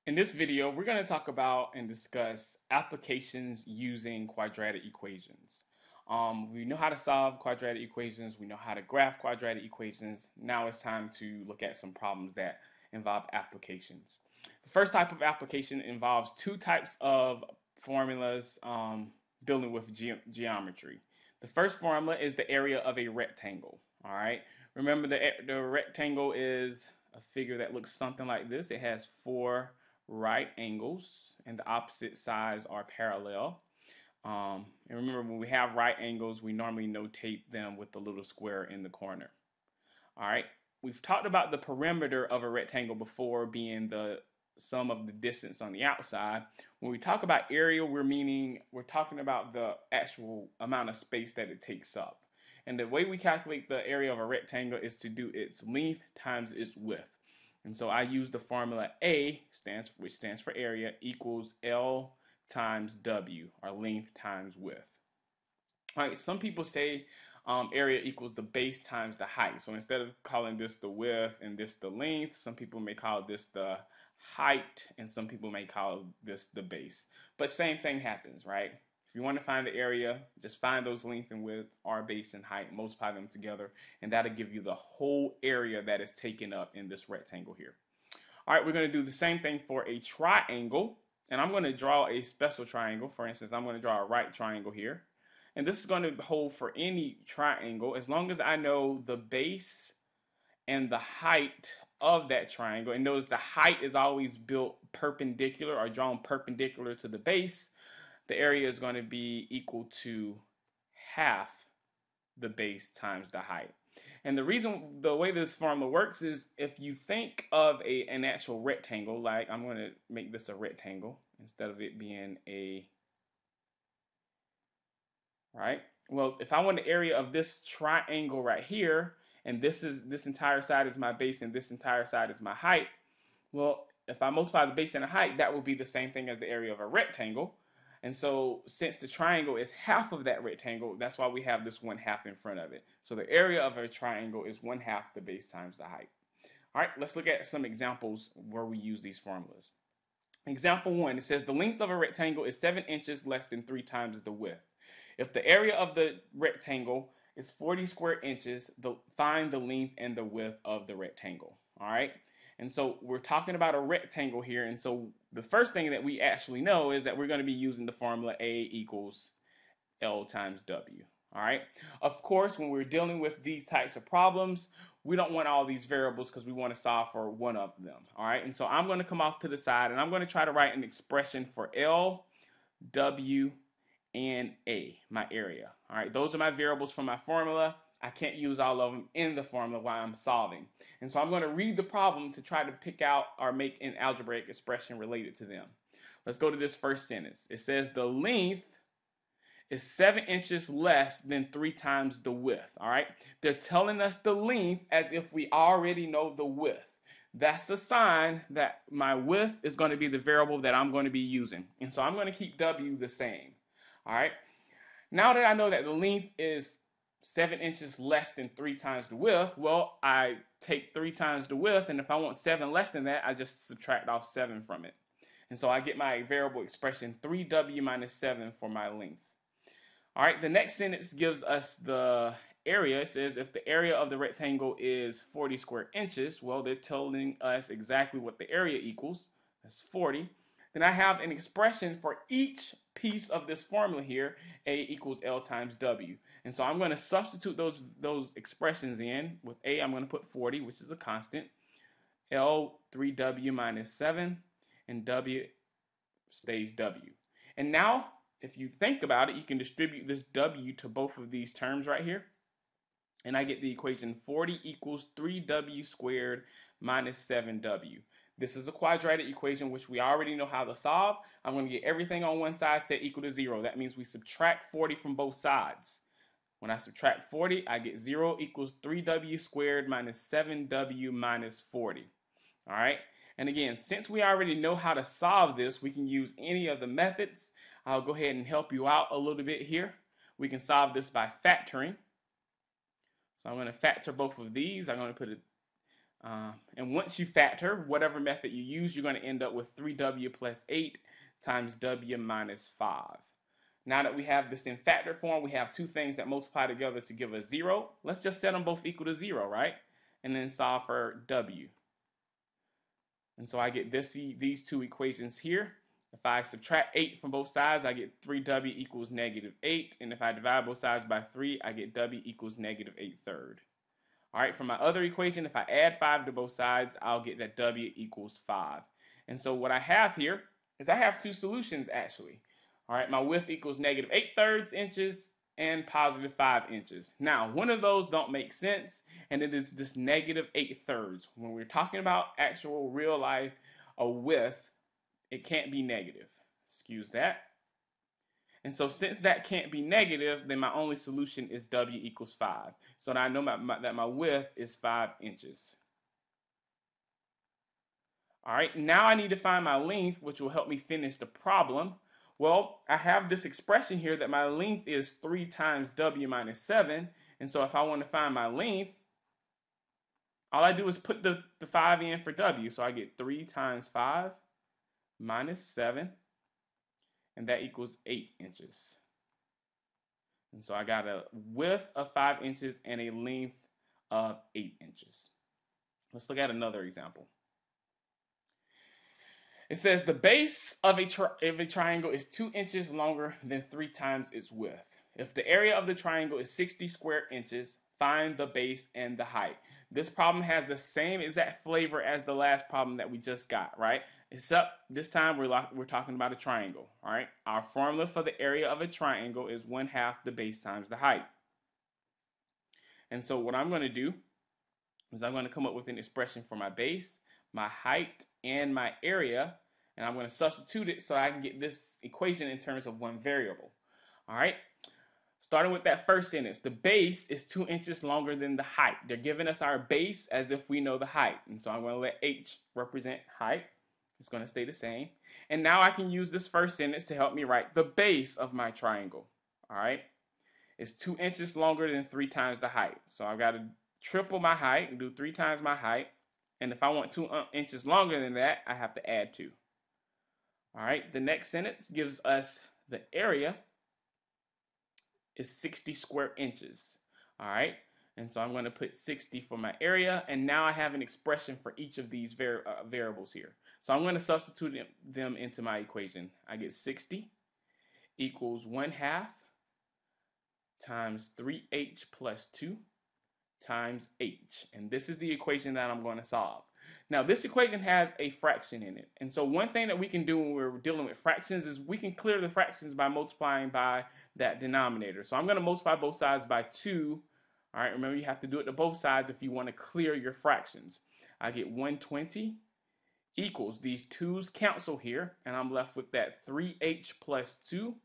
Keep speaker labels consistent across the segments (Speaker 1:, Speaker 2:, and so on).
Speaker 1: In this video, we're going to talk about and discuss applications using quadratic equations. We know how to solve quadratic equations. We know how to graph quadratic equations. Now it's time to look at some problems that involve applications. The first type of application involves two types of formulas dealing with geometry. The first formula is the area of a rectangle. All right. Remember, the rectangle is a figure that looks something like this. It has four right angles and the opposite sides are parallel. And remember, when we have right angles, we normally notate them with the little square in the corner. All right, we've talked about the perimeter of a rectangle before being the sum of the distance on the outside. When we talk about area, we're talking about the actual amount of space that it takes up. And the way we calculate the area of a rectangle is to do its length times its width. And so I use the formula A, which stands for area, equals L times W, or length times width. All right, some people say area equals the base times the height. So instead of calling this the width and this the length, some people may call this the height, and some people may call this the base. But same thing happens, right? If you want to find the area, just find those length and width, or base and height, multiply them together, and that'll give you the whole area that is taken up in this rectangle here. All right, we're going to do the same thing for a triangle, and I'm going to draw a special triangle. For instance, I'm going to draw a right triangle here, and this is going to hold for any triangle as long as I know the base and the height of that triangle. And notice the height is always built perpendicular or drawn perpendicular to the base. The area is going to be equal to half the base times the height. And the way this formula works is if you think of an actual rectangle, like I'm going to make this a rectangle instead of it being right? Well, if I want the area of this triangle right here, and this entire side is my base and this entire side is my height, well, if I multiply the base and the height, that will be the same thing as the area of a rectangle. And so since the triangle is half of that rectangle, that's why we have this 1/2 in front of it. So the area of a triangle is 1/2 the base times the height. All right, let's look at some examples where we use these formulas. Example 1, it says the length of a rectangle is 7 inches less than 3 times the width. If the area of the rectangle is 40 square inches, find the length and the width of the rectangle. All right. And so we're talking about a rectangle here. And so the first thing that we actually know is that we're going to be using the formula A equals L times W. All right. Of course, when we're dealing with these types of problems, we don't want all these variables because we want to solve for one of them. All right. And so I'm going to come off to the side and I'm going to try to write an expression for L, W, and A, my area. All right. Those are my variables for my formula. I can't use all of them in the formula while I'm solving. And so I'm going to read the problem to try to pick out or make an algebraic expression related to them. Let's go to this first sentence. It says the length is 7 inches less than 3 times the width. All right. They're telling us the length as if we already know the width. That's a sign that my width is going to be the variable that I'm going to be using. And so I'm going to keep W the same. All right. Now that I know that the length is 7 inches less than 3 times the width, well, I take 3 times the width, and if I want 7 less than that, I just subtract off 7 from it. And so I get my variable expression 3W minus 7 for my length. All right, the next sentence gives us the area. It says if the area of the rectangle is 40 square inches, well, they're telling us exactly what the area equals. That's 40. Then I have an expression for each piece of this formula here, A equals L times W. And so I'm going to substitute those expressions in. With A, I'm going to put 40, which is a constant. L, 3W minus 7, and W stays W. And now, if you think about it, you can distribute this W to both of these terms right here. And I get the equation 40 equals 3W squared minus 7W. This is a quadratic equation, which we already know how to solve. I'm going to get everything on one side set equal to 0. That means we subtract 40 from both sides. When I subtract 40, I get 0 equals 3W squared minus 7W minus 40. All right. And again, since we already know how to solve this, we can use any of the methods. I'll go ahead and help you out a little bit here. We can solve this by factoring. So I'm going to factor both of these. I'm going to put And once you factor, whatever method you use, you're going to end up with 3w plus 8 times w minus 5. Now that we have this in factor form, we have two things that multiply together to give us 0. Let's just set them both equal to 0, right? And then solve for w. And so I get these two equations here. If I subtract 8 from both sides, I get 3w equals negative 8. And if I divide both sides by 3, I get w equals negative 8/3. All right, for my other equation, if I add 5 to both sides, I'll get that w equals 5. And so what I have here is I have two solutions, actually. All right, my width equals negative 8/3 inches and positive 5 inches. Now, one of those don't make sense, and it is this negative 8/3. When we're talking about actual real life, a width, it can't be negative. Excuse that. And so since that can't be negative, then my only solution is w equals 5. So now I know that my width is 5 inches. All right, now I need to find my length, which will help me finish the problem. Well, I have this expression here that my length is 3 times w minus 7. And so if I want to find my length, all I do is put the 5 in for w. So I get 3 times 5 minus 7. And that equals 8 inches. And so I got a width of 5 inches and a length of 8 inches. Let's look at another example. It says the base of a triangle is 2 inches longer than 3 times its width. If the area of the triangle is 60 square inches, find the base and the height. This problem has the same exact flavor as the last problem that we just got, right? Except this time we're talking about a triangle, all right? Our formula for the area of a triangle is 1/2 the base times the height. And so what I'm going to do is I'm going to come up with an expression for my base, my height, and my area, and I'm going to substitute it so I can get this equation in terms of one variable. All right? Starting with that first sentence, the base is 2 inches longer than the height. They're giving us our base as if we know the height. And so I'm going to let h represent height. It's going to stay the same. And now I can use this first sentence to help me write the base of my triangle. All right? It's 2 inches longer than 3 times the height. So I've got to triple my height and do 3 times my height. And if I want 2 inches longer than that, I have to add 2. All right? The next sentence gives us the area is 60 square inches. All right? And so I'm going to put 60 for my area, and now I have an expression for each of these variables here. So I'm going to substitute them into my equation. I get 60 equals 1/2 times 3h plus 2 times h. And this is the equation that I'm going to solve. Now, this equation has a fraction in it. And so one thing that we can do when we're dealing with fractions is we can clear the fractions by multiplying by that denominator. So I'm going to multiply both sides by 2. All right, remember you have to do it to both sides if you want to clear your fractions. I get 120 equals, these 2's cancel here, and I'm left with that 3h plus 2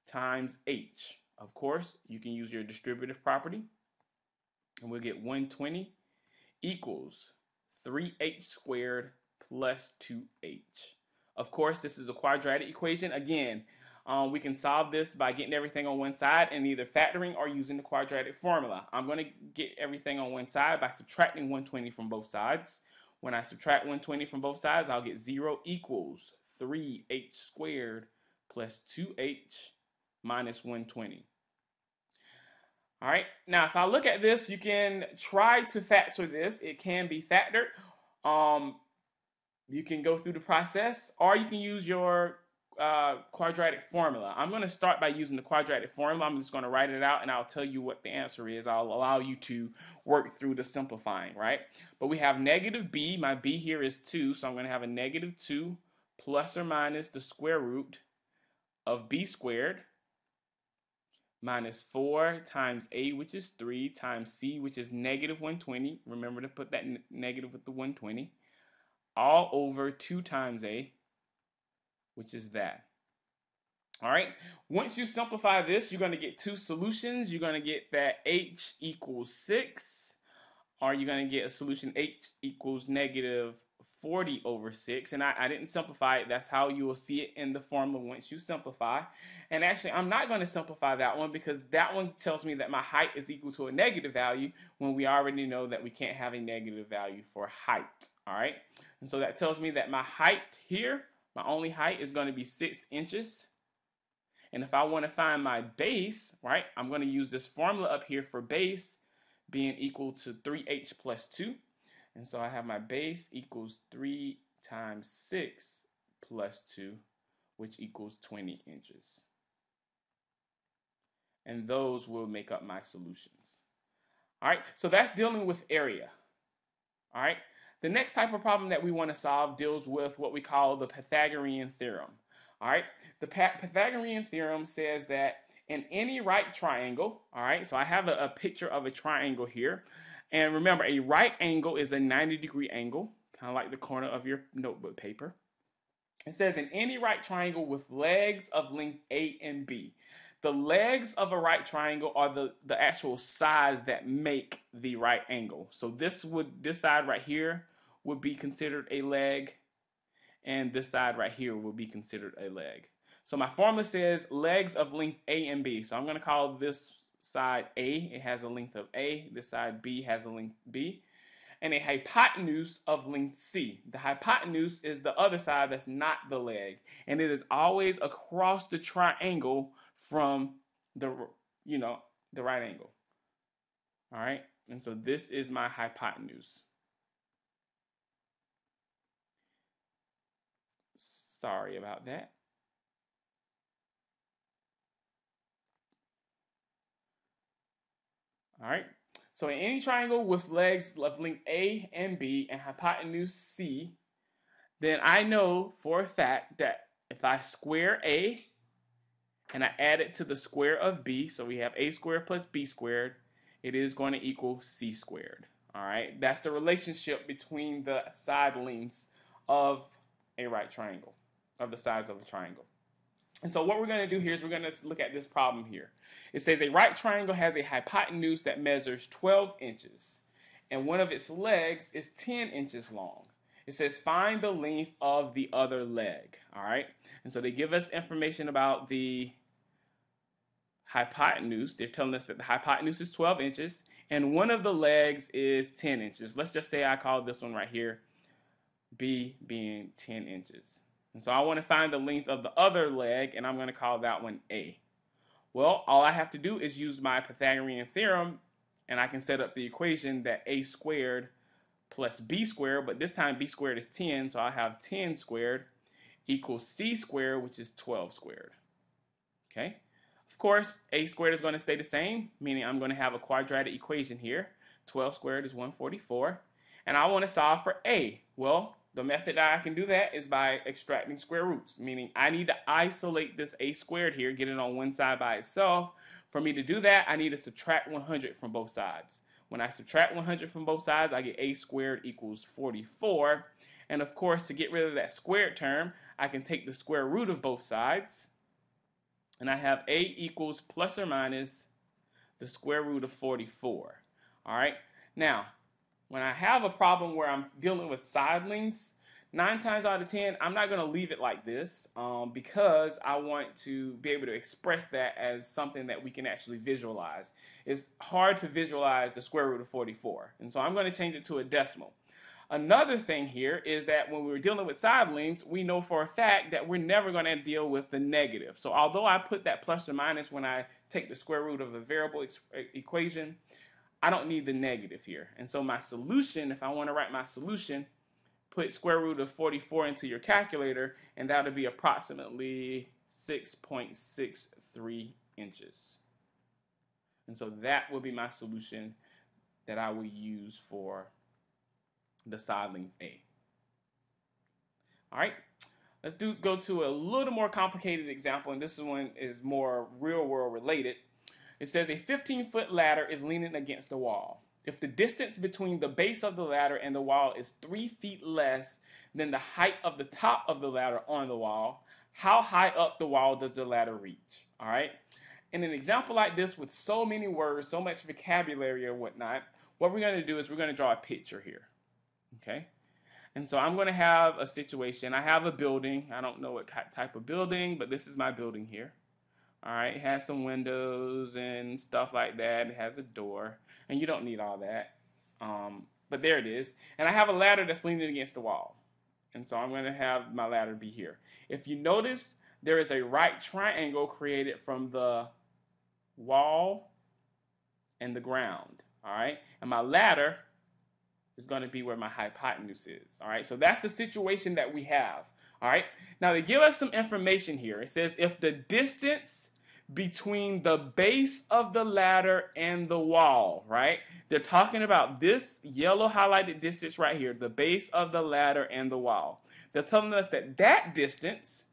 Speaker 1: times h. Of course, you can use your distributive property, and we'll get 120 equals 3h squared plus 2h. Of course, this is a quadratic equation. Again, we can solve this by getting everything on one side and either factoring or using the quadratic formula. I'm going to get everything on one side by subtracting 120 from both sides. When I subtract 120 from both sides, I'll get 0 equals 3h squared plus 2h minus 120. All right, now if I look at this, you can try to factor this. It can be factored. You can go through the process, or you can use your quadratic formula. I'm going to start by using the quadratic formula. I'm just going to write it out, and I'll tell you what the answer is. I'll allow you to work through the simplifying, right? But we have negative b. My b here is 2, so I'm going to have a negative 2 plus or minus the square root of b squared minus 4 times a, which is 3, times c, which is negative 120. Remember to put that negative with the 120. All over 2 times a, which is that. All right. Once you simplify this, you're going to get two solutions. You're going to get that h equals 6, or you're going to get a solution h equals negative 40 over 6, and I didn't simplify it. That's how you will see it in the formula once you simplify. And actually, I'm not going to simplify that one because that one tells me that my height is equal to a negative value when we already know that we can't have a negative value for height, all right? And so that tells me that my height here, my only height, is going to be 6 inches. And if I want to find my base, right, I'm going to use this formula up here for base being equal to 3h plus 2. And so I have my base equals 3 times 6 plus 2, which equals 20 inches. And those will make up my solutions. All right, so that's dealing with area. All right, the next type of problem that we want to solve deals with what we call the Pythagorean Theorem. All right, the Pythagorean Theorem says that in any right triangle, all right, so I have a picture of a triangle here. And remember, a right angle is a 90-degree angle, kind of like the corner of your notebook paper. It says in any right triangle with legs of length A and B. The legs of a right triangle are the actual sides that make the right angle. So this side right here would be considered a leg, and this side right here would be considered a leg. So my formula says legs of length A and B. So I'm going to call this side A. It has a length of A. This side B has a length B. And a hypotenuse of length C. The hypotenuse is the other side that's not the leg. And it is always across the triangle from the right angle. All right? And so this is my hypotenuse. Sorry about that. All right, so in any triangle with legs of length A and B and hypotenuse C, then I know for a fact that if I square A and I add it to the square of B, so we have A squared plus B squared, it is going to equal C squared. All right, that's the relationship between the side lengths of a right triangle, of the sides of a triangle. And so what we're going to do here is we're going to look at this problem here. It says a right triangle has a hypotenuse that measures 12 inches, and one of its legs is 10 inches long. It says find the length of the other leg, all right? And so they give us information about the hypotenuse. They're telling us that the hypotenuse is 12 inches, and one of the legs is 10 inches. Let's just say I call this one right here B being 10 inches. And so I want to find the length of the other leg, and I'm going to call that one A. Well, all I have to do is use my Pythagorean theorem, and I can set up the equation that A squared plus B squared, but this time B squared is 10, so I have 10 squared equals C squared, which is 12 squared. Okay? Of course, A squared is going to stay the same, meaning I'm going to have a quadratic equation here. 12 squared is 144. And I want to solve for A. Well, the method that I can do that is by extracting square roots, meaning I need to isolate this A squared here, get it on one side by itself. For me to do that, I need to subtract 100 from both sides. When I subtract 100 from both sides, I get A squared equals 44. And of course, to get rid of that squared term, I can take the square root of both sides. And I have A equals plus or minus the square root of 44. All right? Now, when I have a problem where I'm dealing with side lengths, 9 times out of 10, I'm not going to leave it like this because I want to be able to express that as something that we can actually visualize. It's hard to visualize the square root of 44, and so I'm going to change it to a decimal. Another thing here is that when we're dealing with side lengths, we know for a fact that we're never going to deal with the negative. So although I put that plus or minus when I take the square root of a variable equation, I don't need the negative here. And so my solution, if I want to write my solution, put square root of 44 into your calculator, and that would be approximately 6.63 inches. And so that will be my solution that I will use for the side length A. All right, let's go to a little more complicated example, and this one is more real world related. It says a 15-foot ladder is leaning against the wall. If the distance between the base of the ladder and the wall is 3 feet less than the height of the top of the ladder on the wall, how high up the wall does the ladder reach? All right. In an example like this with so many words, so much vocabulary or whatnot, what we're going to do is we're going to draw a picture here. Okay. And so I'm going to have a situation. I have a building. I don't know what type of building, but this is my building here. All right, it has some windows and stuff like that. It has a door, and you don't need all that. But there it is. And I have a ladder that's leaning against the wall. And so I'm going to have my ladder be here. If you notice, there is a right triangle created from the wall and the ground. All right, and my ladder is going to be where my hypotenuse is. All right, so that's the situation that we have. All right, now they give us some information here. It says if the distance between the base of the ladder and the wall, right? They're talking about this yellow highlighted distance right here, the base of the ladder and the wall. They're telling us that that distance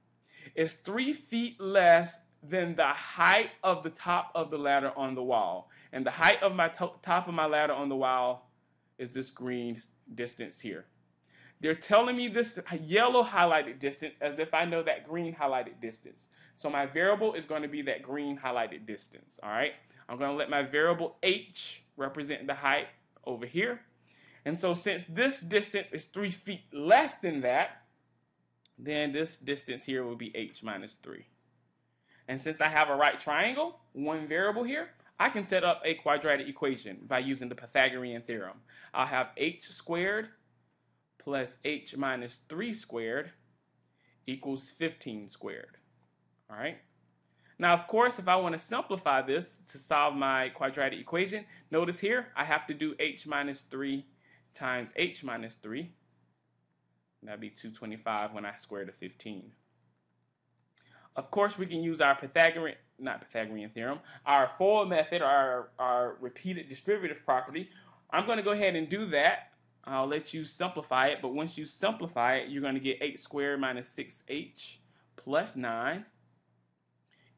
Speaker 1: is 3 feet less than the height of the top of the ladder on the wall. And the height of my top of my ladder on the wall is this green distance here. They're telling me this yellow highlighted distance as if I know that green highlighted distance. So my variable is going to be that green highlighted distance. All right. I'm going to let my variable h represent the height over here. And so since this distance is 3 feet less than that, then this distance here will be h minus 3. And since I have a right triangle, one variable here, I can set up a quadratic equation by using the Pythagorean Theorem. I'll have h squared plus h minus 3 squared equals 15 squared. All right. Now, of course, if I want to simplify this to solve my quadratic equation, notice here I have to do h minus 3 times h minus 3. That'd be 225 when I square the 15. Of course, we can use our Pythagorean theorem, our FOIL method, our repeated distributive property. I'm going to go ahead and do that. I'll let you simplify it, but once you simplify it, you're going to get h squared minus 6h plus 9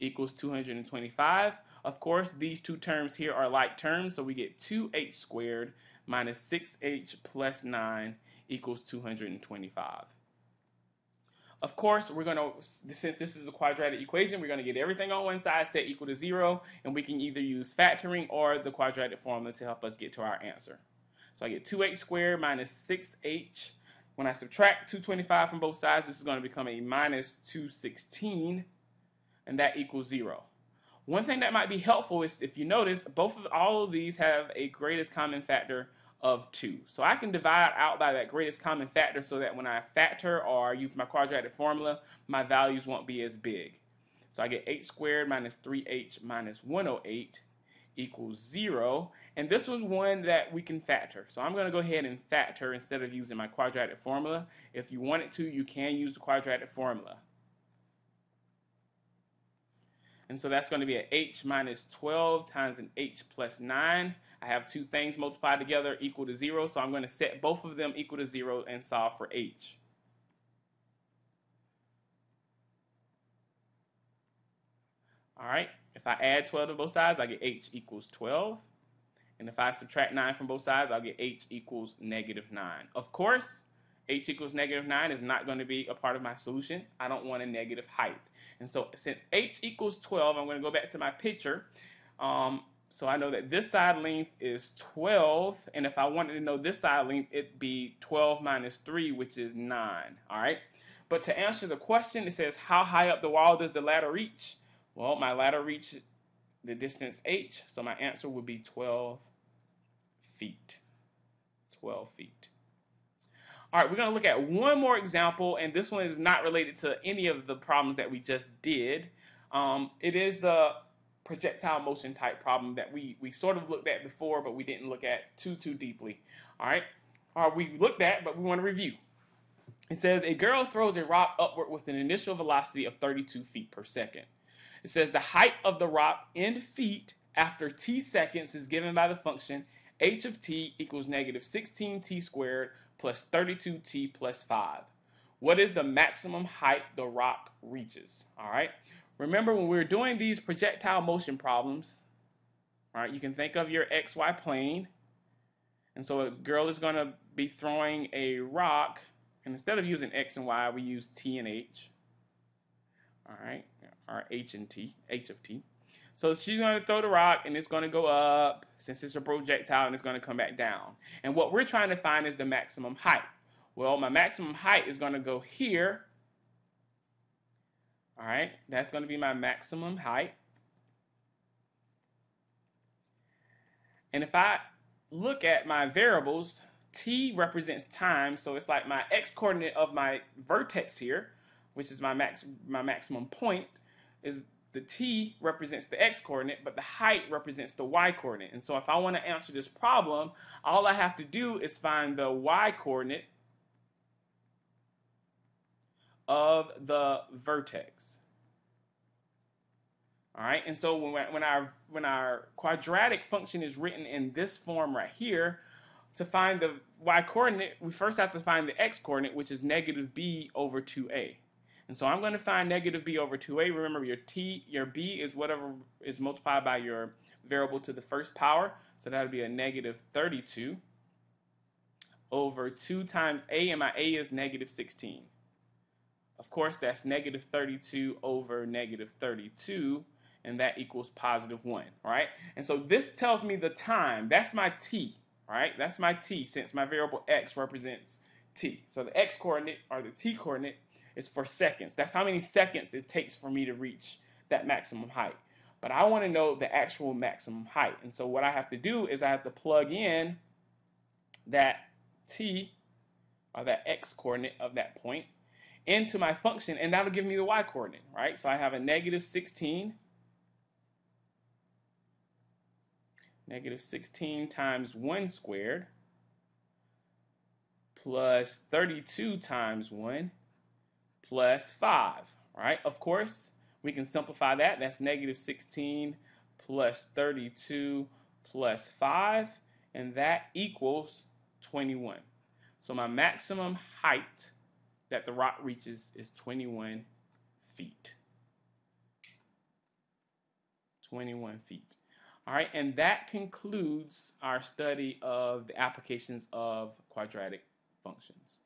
Speaker 1: equals 225. Of course, these two terms here are like terms, so we get 2h squared minus 6h plus 9 equals 225. Of course, we're going to, since this is a quadratic equation, we're going to get everything on one side set equal to 0, and we can either use factoring or the quadratic formula to help us get to our answer. So I get 2h squared minus 6h. When I subtract 225 from both sides, this is going to become a minus 216, and that equals 0. One thing that might be helpful is if you notice, all of these have a greatest common factor of 2. So I can divide out by that greatest common factor so that when I factor or use my quadratic formula, my values won't be as big. So I get h squared minus 3h minus 108 equals 0. And this was one that we can factor. So I'm going to go ahead and factor instead of using my quadratic formula. If you wanted to, you can use the quadratic formula. And so that's going to be an h minus 12 times an h plus 9. I have two things multiplied together equal to 0, so I'm going to set both of them equal to 0 and solve for h. All right, if I add 12 to both sides, I get h equals 12. And if I subtract 9 from both sides, I'll get h equals negative 9. Of course, h equals negative 9 is not going to be a part of my solution. I don't want a negative height. And so since h equals 12, I'm going to go back to my picture. So I know that this side length is 12. And if I wanted to know this side length, it'd be 12 minus 3, which is 9. All right. But to answer the question, it says, how high up the wall does the ladder reach? Well, my ladder reaches the distance h, so my answer would be 12 feet. 12 feet. All right, we're going to look at one more example, and this one is not related to any of the problems that we just did. It is the projectile motion type problem that we sort of looked at before, but we didn't look at too deeply. All right, we looked at, but we want to review. It says a girl throws a rock upward with an initial velocity of 32 feet per second. It says the height of the rock in feet after t seconds is given by the function h of t equals negative 16t squared plus 32t plus 5. What is the maximum height the rock reaches? All right. Remember, when we're doing these projectile motion problems, all right, you can think of your xy plane. And so a girl is going to be throwing a rock, and instead of using x and y, we use t and h. All right, or h and t, h of t. So she's going to throw the rock, and it's going to go up since it's a projectile, and it's going to come back down. And what we're trying to find is the maximum height. Well, my maximum height is going to go here. All right, that's going to be my maximum height. And if I look at my variables, t represents time, so it's like my x-coordinate of my vertex here, which is my maximum point, is the t represents the x-coordinate, but the height represents the y-coordinate. And so if I want to answer this problem, all I have to do is find the y-coordinate of the vertex. All right, and so when our quadratic function is written in this form right here, to find the y-coordinate, we first have to find the x-coordinate, which is negative b over 2a. And so I'm going to find negative b over 2a. Remember, your b is whatever is multiplied by your variable to the first power. So that would be a negative 32 over 2 times a, and my a is negative 16. Of course, that's negative 32 over negative 32, and that equals positive 1, right? And so this tells me the time. That's my t, right? That's my t, since my variable x represents t. So the x-coordinate, or the t-coordinate, is for seconds. That's how many seconds it takes for me to reach that maximum height. But I want to know the actual maximum height. And so what I have to do is I have to plug in that t, or that x-coordinate of that point, into my function, and that'll give me the y-coordinate, right? So I have a negative 16 times 1 squared plus 32 times 1 plus 5, right? Of course, we can simplify that. That's negative 16 plus 32 plus 5, and that equals 21. So my maximum height that the rock reaches is 21 feet. 21 feet. All right, and that concludes our study of the applications of quadratic functions.